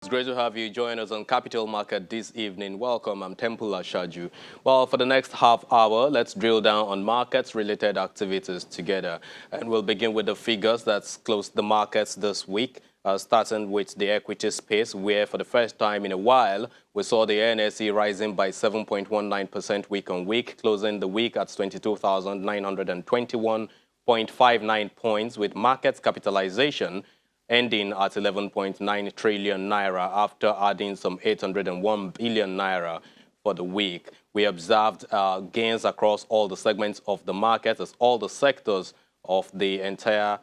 It's great to have you join us on Capital Market this evening. Welcome, I'm Temple Ashaju. Well, for the next half hour, let's drill down on markets-related activities together. And we'll begin with the figures that's closed the markets this week, starting with the equity space, where for the first time in a while, we saw the NSE rising by 7.19% week on week, closing the week at 22,921.59 points, with market capitalization ending at 11.9 trillion naira after adding some 801 billion naira for the week. We observed gains across all the segments of the market as all the sectors of the entire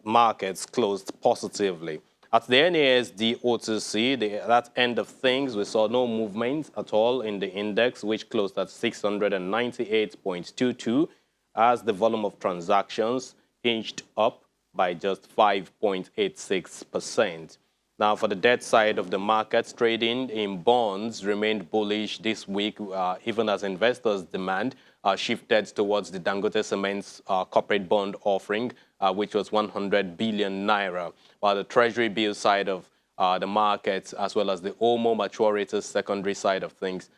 markets closed positively. At the NASD OTC, that end of things, we saw no movement at all in the index, which closed at 698.22 as the volume of transactions inched up by just 5.86%. Now, for the debt side of the markets, trading in bonds remained bullish this week, even as investors' demand shifted towards the Dangote Cement's corporate bond offering, which was 100 billion naira, while the treasury bill side of the markets, as well as the OMO maturities secondary side of things,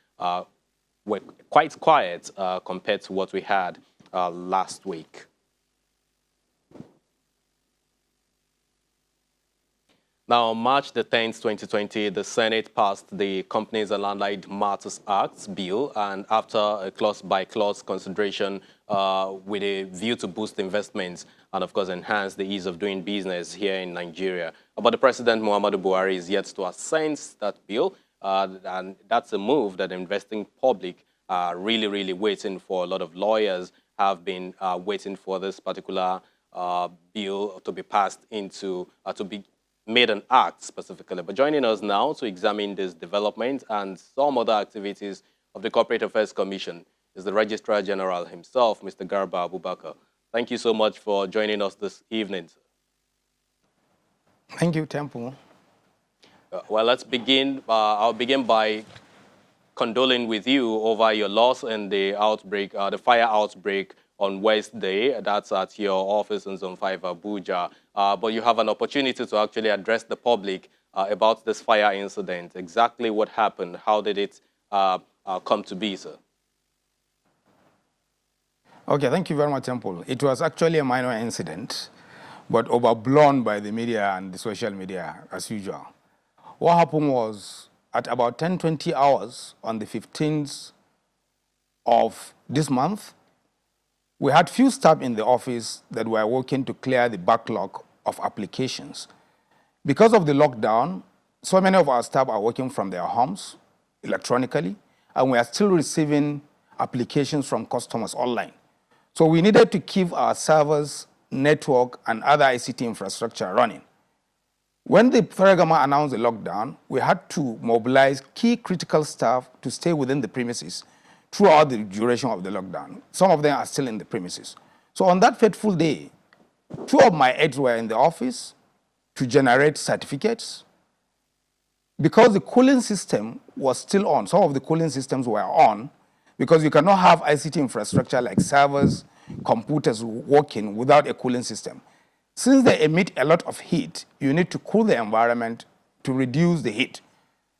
were quite quiet compared to what we had last week. Now, on March the 10th, 2020, the Senate passed the Companies and Allied Matters Act bill, and after a clause-by-clause consideration with a view to boost investments and, of course, enhance the ease of doing business here in Nigeria. But the President, Muhammadu Buhari, is yet to assent that bill, and that's a move that the investing public are really waiting for. A lot of lawyers have been waiting for this particular bill to be passed into, to be made an act specifically. But joining us now to examine this development and some other activities of the Corporate Affairs Commission is the Registrar General himself, Mr. Garba Abubakar. Thank you so much for joining us this evening. Thank you, Temple. Well, let's begin. I'll begin by condoling with you over your loss in the outbreak, the fire outbreak on Wednesday. That's at your office in Zone 5 Abuja. But you have an opportunity to actually address the public about this fire incident. Exactly what happened? How did it come to be, sir? Okay, thank you very much, Temple. It was actually a minor incident, but overblown by the media and the social media, as usual. What happened was, at about 10:20 hours on the 15th of this month, we had few staff in the office that were working to clear the backlog of applications. Because of the lockdown, so many of our staff are working from their homes electronically, and we are still receiving applications from customers online. So we needed to keep our servers, network, and other ICT infrastructure running. When the federal government announced the lockdown, we had to mobilize key critical staff to stay within the premises throughout the duration of the lockdown. Some of them are still in the premises. So on that fateful day, two of my aides were in the office to generate certificates. Because the cooling system was still on, some of the cooling systems were on, because you cannot have ICT infrastructure like servers, computers working without a cooling system. Since they emit a lot of heat, you need to cool the environment to reduce the heat.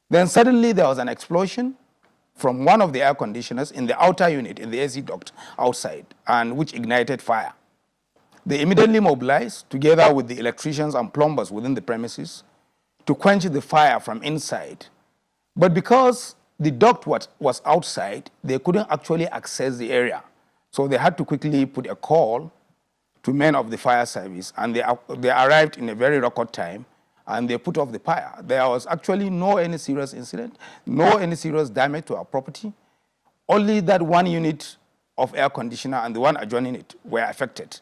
Then suddenly there was an explosion from one of the air conditioners in the outer unit, in the AC duct outside, and which ignited fire. They immediately mobilized, together with the electricians and plumbers within the premises, to quench the fire from inside. But because the duct was outside, they couldn't actually access the area. So they had to quickly put a call to men of the fire service, and they arrived in a very record time, and they put off the fire. There was actually no any serious incident, no any serious damage to our property. Only that one unit of air conditioner and the one adjoining it were affected.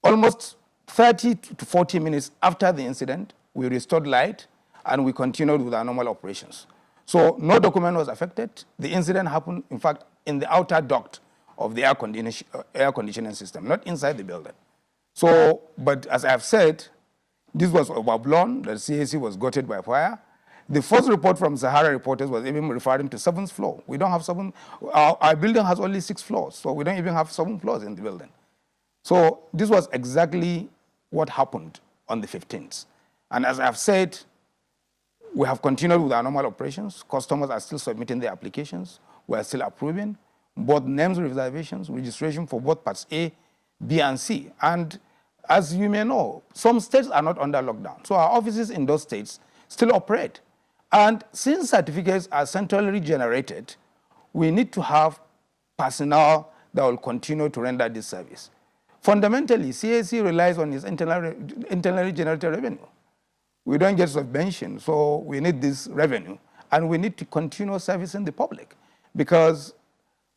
Almost 30 to 40 minutes after the incident, we restored light and we continued with our normal operations. So no document was affected. The incident happened, in fact, in the outer duct of the air conditioning system, not inside the building. So, but as I have said, this was overblown. The CAC was gutted by fire. The first report from Sahara reporters was even referring to 7th floor. We don't have 7. Our building has only 6 floors, so we don't even have 7 floors in the building. So this was exactly what happened on the 15th. And as I've said, we have continued with our normal operations. Customers are still submitting their applications. We are still approving both names reservations, registration for both parts A, B, and C. And as you may know, some states are not under lockdown. So our offices in those states still operate. And since certificates are centrally generated, we need to have personnel that will continue to render this service. Fundamentally, CAC relies on its internally generated revenue. We don't get subvention, so we need this revenue, and we need to continue servicing the public because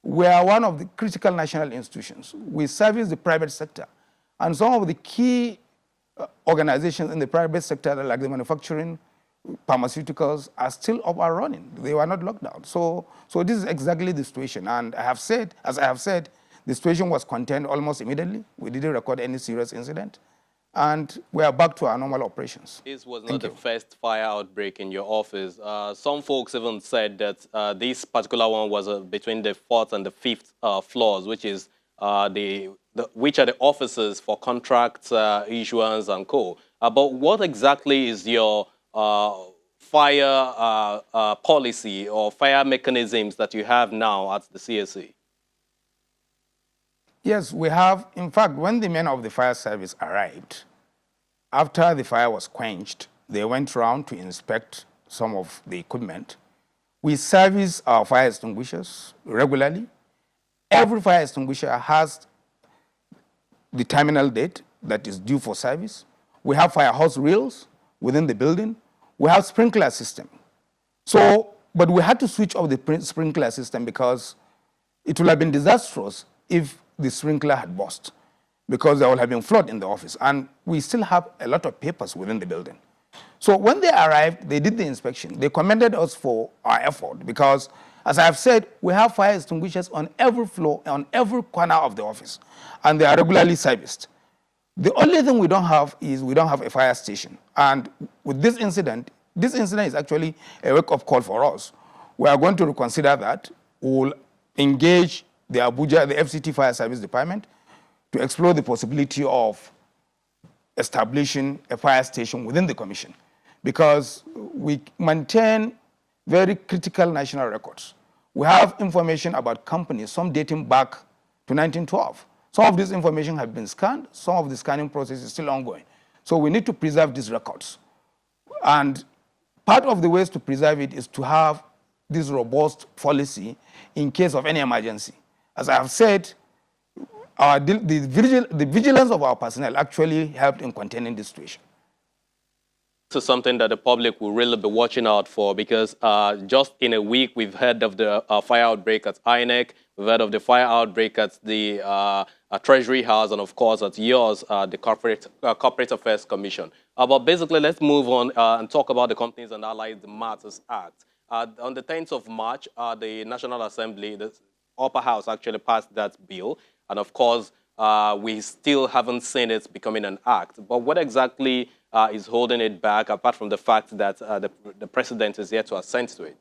we are one of the critical national institutions. We service the private sector, and some of the key organizations in the private sector, like the manufacturing, pharmaceuticals, are still up and running. They were not locked down. So this is exactly the situation, and as I have said, the situation was contained almost immediately. We didn't record any serious incident. And we are back to our normal operations. This was not the first fire outbreak in your office. Some folks even said that this particular one was between the 4th and the 5th floors, which is which are the offices for contract issuance and co. But what exactly is your fire policy or fire mechanisms that you have now at the CSC? Yes, we have. In fact, when the men of the fire service arrived, after the fire was quenched, they went around to inspect some of the equipment. We service our fire extinguishers regularly. Every fire extinguisher has the terminal date that is due for service. We have fire hose reels within the building. We have sprinkler system. But we had to switch off the sprinkler system because it would have been disastrous if the sprinkler had burst, because there would have been flood in the office. And we still have a lot of papers within the building. So when they arrived, they did the inspection. They commended us for our effort because, as I have said, we have fire extinguishers on every floor, on every corner of the office, and they are regularly serviced. The only thing we don't have is we don't have a fire station. And with this incident is actually a wake-up call for us. We are going to reconsider that. We'll engage the Abuja, the FCT Fire Service Department, to explore the possibility of establishing a fire station within the commission, because we maintain very critical national records. We have information about companies, some dating back to 1912. Some of this information have been scanned. Some of the scanning process is still ongoing. So we need to preserve these records. And part of the ways to preserve it is to have this robust policy in case of any emergency. As I have said, the vigilance of our personnel actually helped in containing this situation. This is something that the public will really be watching out for, because just in a week, we've heard of the fire outbreak at INEC, we've heard of the fire outbreak at the Treasury House, and of course at yours, the Corporate Affairs Commission. But basically, let's move on and talk about the Companies and Allied Matters Act. On the 10th of March, the National Assembly, the upper house, actually passed that bill. And of course, we still haven't seen it becoming an act. But what exactly is holding it back, apart from the fact that the president is yet to assent to it?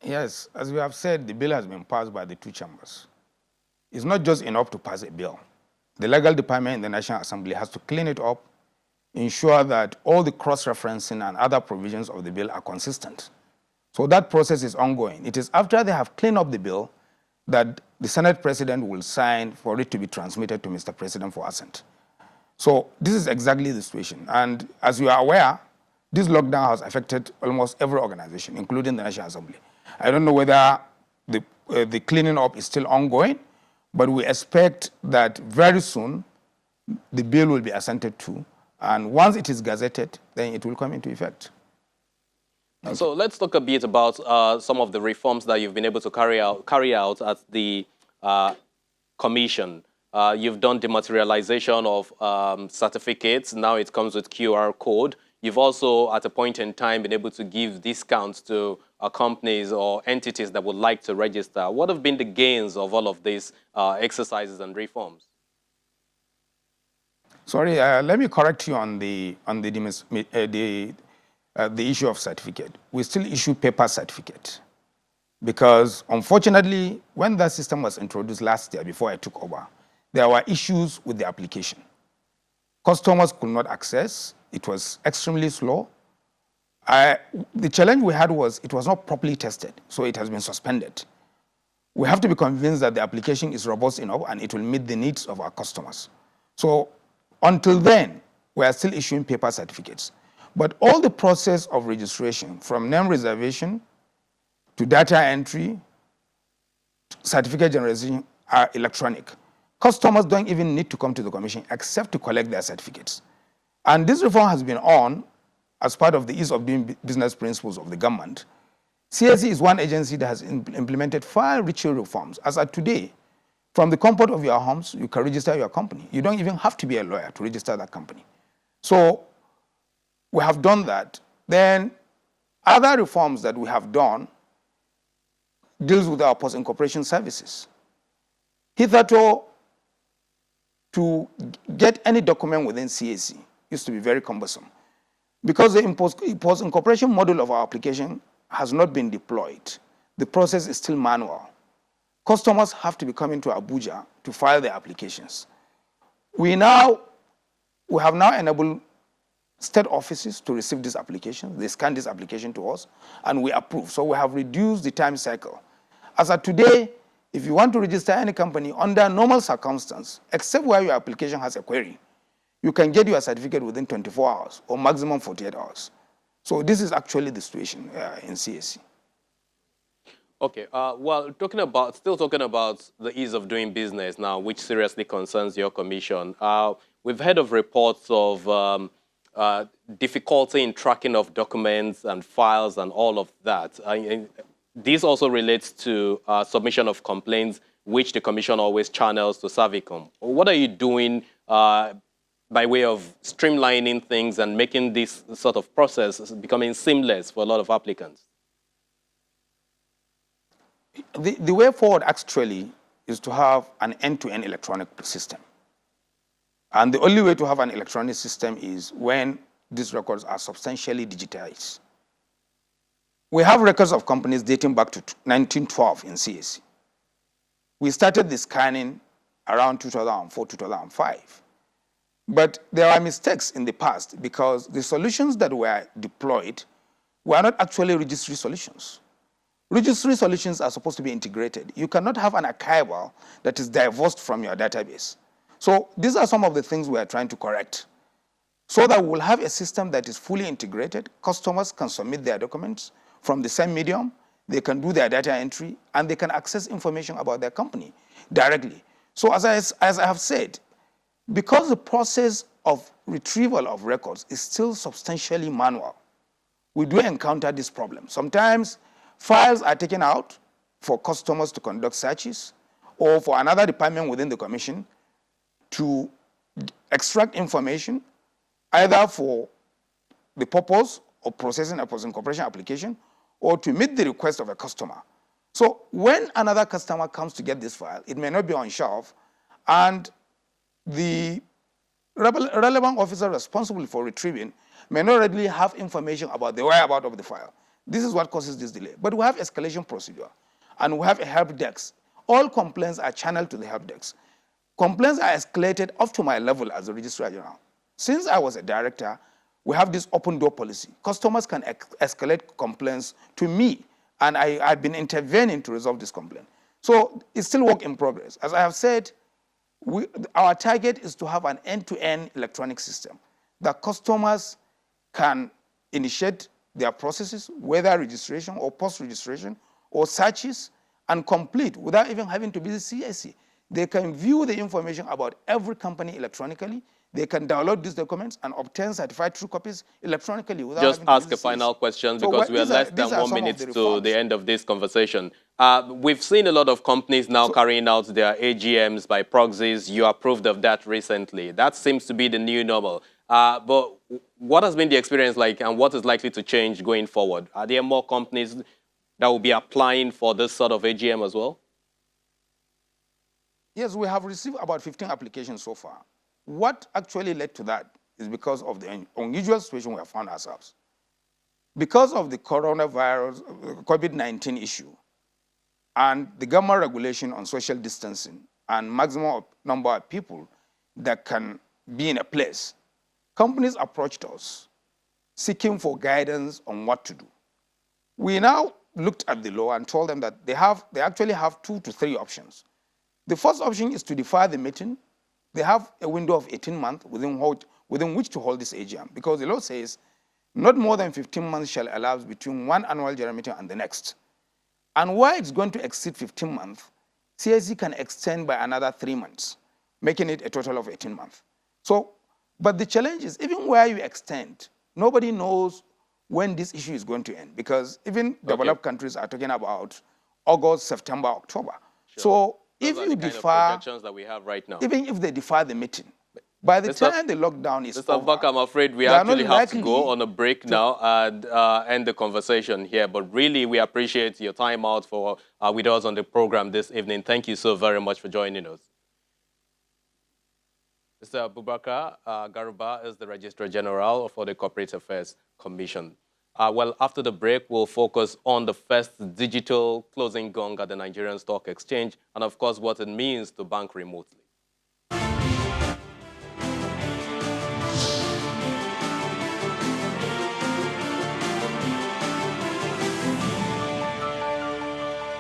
Yes, as we have said, the bill has been passed by the two chambers. It's not just enough to pass a bill. The legal department in the National Assembly has to clean it up, ensure that all the cross-referencing and other provisions of the bill are consistent. So that process is ongoing. It is after they have cleaned up the bill that the Senate President will sign for it to be transmitted to Mr. President for assent. So this is exactly the situation. And as you are aware, this lockdown has affected almost every organization, including the National Assembly. I don't know whether the cleaning up is still ongoing, but we expect that very soon the bill will be assented to. And once it is gazetted, then it will come into effect. Okay. So let's talk a bit about some of the reforms that you've been able to carry out at the commission. You've done dematerialization of certificates. Now it comes with QR code. You've also, at a point in time, been able to give discounts to companies or entities that would like to register. What have been the gains of all of these exercises and reforms? Sorry, let me correct you on the issue of certificate. We still issue paper certificate because, unfortunately, when that system was introduced last year before I took over, there were issues with the application. Customers could not access. It was extremely slow. The challenge we had was it was not properly tested, so it has been suspended. We have to be convinced that the application is robust enough and it will meet the needs of our customers. So until then, we are still issuing paper certificates. But all the process of registration, from name reservation to data entry, certificate generation, are electronic. Customers don't even need to come to the commission except to collect their certificates. And this reform has been on as part of the ease of doing business principles of the government. CSE is one agency that has implemented 5 ritual reforms. As of today, from the comfort of your homes, you can register your company. You don't even have to be a lawyer to register that company. So we have done that. Then other reforms that we have done deals with our post-incorporation services. Hitherto, to get any document within CAC used to be very cumbersome. Because the post-incorporation module of our application has not been deployed, the process is still manual. Customers have to be coming to Abuja to file their applications. We have now enabled state offices to receive these applications. They scan this application to us, and we approve. So we have reduced the time cycle. As of today, if you want to register any company under normal circumstances, except where your application has a query, you can get your certificate within 24 hours or maximum 48 hours. So this is actually the situation in CAC. Okay, well, still talking about the ease of doing business now, which seriously concerns your commission. We've heard of reports of difficulty in tracking of documents and files and all of that. This also relates to submission of complaints, which the commission always channels to Savicom. What are you doing by way of streamlining things and making this sort of process becoming seamless for a lot of applicants? The way forward actually is to have an end-to-end electronic system. And the only way to have an electronic system is when these records are substantially digitized. We have records of companies dating back to 1912 in CAC. We started the scanning around 2004, 2005. But there are mistakes in the past because the solutions that were deployed were not actually registry solutions. Registry solutions are supposed to be integrated. You cannot have an archival that is divorced from your database. So these are some of the things we are trying to correct so that we'll have a system that is fully integrated. Customers can submit their documents from the same medium, they can do their data entry, and they can access information about their company directly. So as I have said, because the process of retrieval of records is still substantially manual, we do encounter this problem. Sometimes files are taken out for customers to conduct searches or for another department within the commission to extract information either for the purpose of processing a post-incorporation application or to meet the request of a customer. So when another customer comes to get this file, it may not be on shelf, and the relevant officer responsible for retrieving may not readily have information about the whereabouts of the file. This is what causes this delay. But we have escalation procedure, and we have a help desk. All complaints are channeled to the help desk. Complaints are escalated up to my level as the Registrar General. Since I was a director, we have this open door policy. Customers can escalate complaints to me, and I've been intervening to resolve this complaint. So it's still work in progress. As I have said, our target is to have an end-to-end electronic system that customers can initiate their processes, whether registration or post-registration or searches, and complete without even having to visit CAC. They can view the information about every company electronically. They can download these documents and obtain certified true copies electronically without Just having to ask visit a final CAC. question So because we are less than 1 minute to the end of this conversation. We've seen a lot of companies now carrying out their AGMs by proxies. You approved of that recently. That seems to be the new normal. But what has been the experience like, and what is likely to change going forward? Are there more companies that will be applying for this sort of AGM as well? Yes, we have received about 15 applications so far. What actually led to that is because of the unusual situation we have found ourselves. Because of the coronavirus, COVID-19 issue, and the government regulation on social distancing and maximum number of people that can be in a place, companies approached us seeking for guidance on what to do. We now looked at the law and told them that they actually have 2 to 3 options. The first option is to defer the meeting. They have a window of 18 months within which to hold this AGM, because the law says not more than 15 months shall elapse between one annual general meeting and the next. And where it's going to exceed 15 months, CIC can extend by another 3 months, making it a total of 18 months. So, but the challenge is, even where you extend, nobody knows when this issue is going to end, because even developed countries are talking about August, September, October. Sure. So Those if are you the kind defer, of projections that we have right now. even if they defer the meeting, by the time the lockdown is Mr. over, Abubakar, I'm afraid we they are actually not have to go on a break now and end the conversation here. But really, we appreciate your time out for with us on the program this evening. Thank you so very much for joining us. Mr. Abubakar Garuba is the Registrar General for the Corporate Affairs Commission. Well, after the break, we'll focus on the first digital closing gong at the Nigerian Stock Exchange and, of course, what it means to bank remotely.